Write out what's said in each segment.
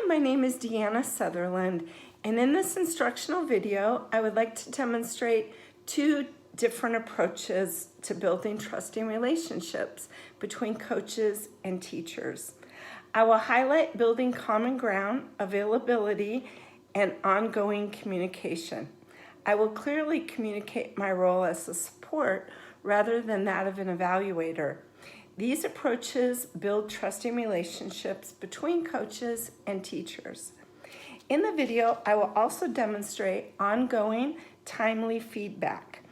my name is Deanna Sutherland, and in this instructional video, I would like to demonstrate two different approaches to building trusting relationships between coaches and teachers. I will highlight building common ground, availability, and ongoing communication. I will clearly communicate my role as a support rather than that of an evaluator. These approaches build trusting relationships between coaches and teachers. In the video, I will also demonstrate ongoing, timely feedback.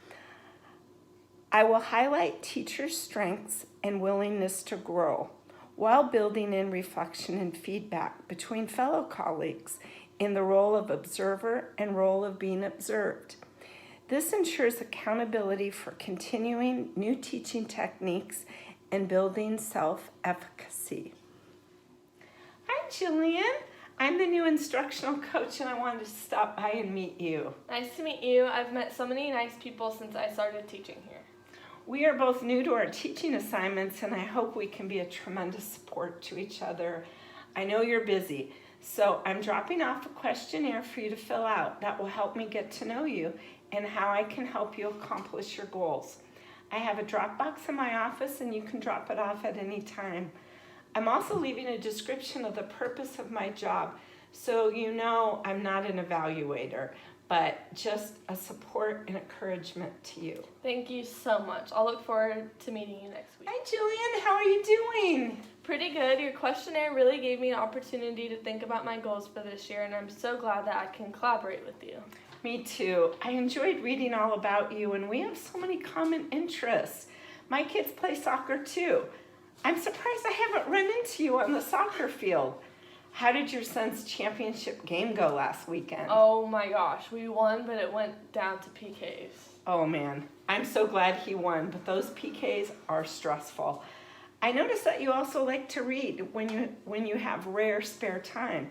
I will highlight teachers' strengths and willingness to grow while building in reflection and feedback between fellow colleagues in the role of observer and role of being observed. This ensures accountability for continuing new teaching techniques and building self-efficacy. Hi, Jillian. I'm the new instructional coach and I wanted to stop by and meet you. Nice to meet you. I've met so many nice people since I started teaching here. We are both new to our teaching assignments and I hope we can be a tremendous support to each other. I know you're busy, so I'm dropping off a questionnaire for you to fill out that will help me get to know you and how I can help you accomplish your goals. I have a Dropbox in my office and you can drop it off at any time. I'm also leaving a description of the purpose of my job, so you know I'm not an evaluator, but just a support and encouragement to you. Thank you so much. I'll look forward to meeting you next week. Hi, Jillian. How are you doing? Pretty good. Your questionnaire really gave me an opportunity to think about my goals for this year, and I'm so glad that I can collaborate with you. Me too. I enjoyed reading all about you, and we have so many common interests. My kids play soccer too. I'm surprised I haven't run into you on the soccer field. How did your son's championship game go last weekend? Oh my gosh, we won, but it went down to PKs. Oh man, I'm so glad he won, but those PKs are stressful. I noticed that you also like to read when you have rare spare time.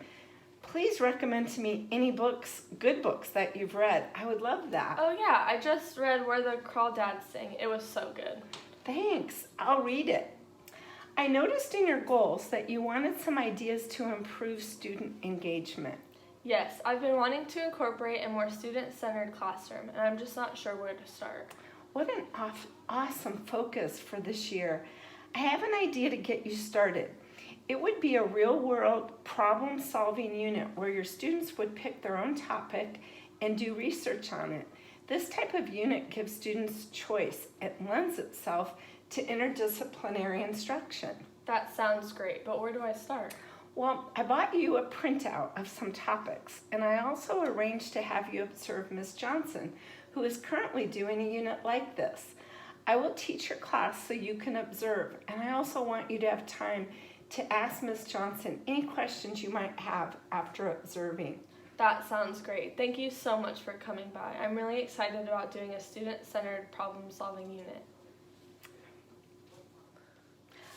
Please recommend to me any books, good books that you've read. I would love that. Oh yeah, I just read Where the Crawdads Sing. It was so good. Thanks, I'll read it. I noticed in your goals that you wanted some ideas to improve student engagement. Yes, I've been wanting to incorporate a more student-centered classroom, and I'm just not sure where to start. What an awesome focus for this year. I have an idea to get you started. It would be a real-world problem-solving unit where your students would pick their own topic and do research on it. This type of unit gives students choice. It lends itself to interdisciplinary instruction. That sounds great, but where do I start? Well, I bought you a printout of some topics, and I also arranged to have you observe Ms. Johnson, who is currently doing a unit like this. I will teach your class so you can observe, and I also want you to have time to ask Ms. Johnson any questions you might have after observing. That sounds great. Thank you so much for coming by. I'm really excited about doing a student-centered problem-solving unit.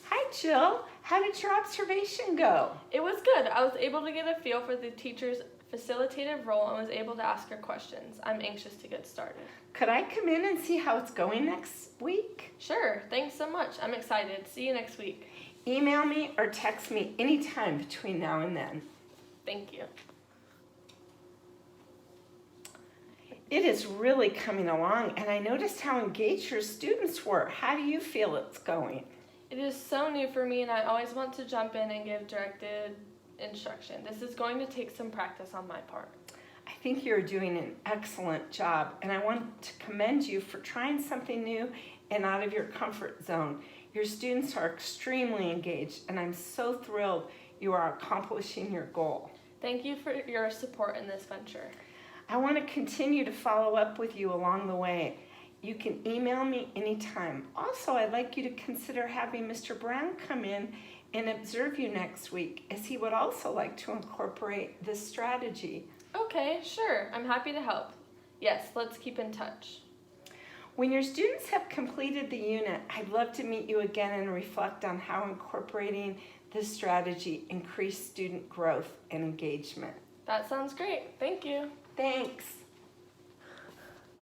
Hi, Jill. How did your observation go? It was good. I was able to get a feel for the teacher's facilitative role and was able to ask her questions. I'm anxious to get started. Could I come in and see how it's going next week? Sure. Thanks so much. I'm excited. See you next week. Email me or text me anytime between now and then. Thank you. It is really coming along, and I noticed how engaged your students were. How do you feel it's going? It is so new for me, and I always want to jump in and give directed instruction. This is going to take some practice on my part. I think you're doing an excellent job, and I want to commend you for trying something new and out of your comfort zone. Your students are extremely engaged, and I'm so thrilled you are accomplishing your goal. Thank you for your support in this venture. I want to continue to follow up with you along the way. You can email me anytime. Also, I'd like you to consider having Mr. Brown come in and observe you next week, as he would also like to incorporate this strategy. Okay, sure. I'm happy to help. Yes, let's keep in touch. When your students have completed the unit, I'd love to meet you again and reflect on how incorporating this strategy increased student growth and engagement. That sounds great. Thank you. Thanks.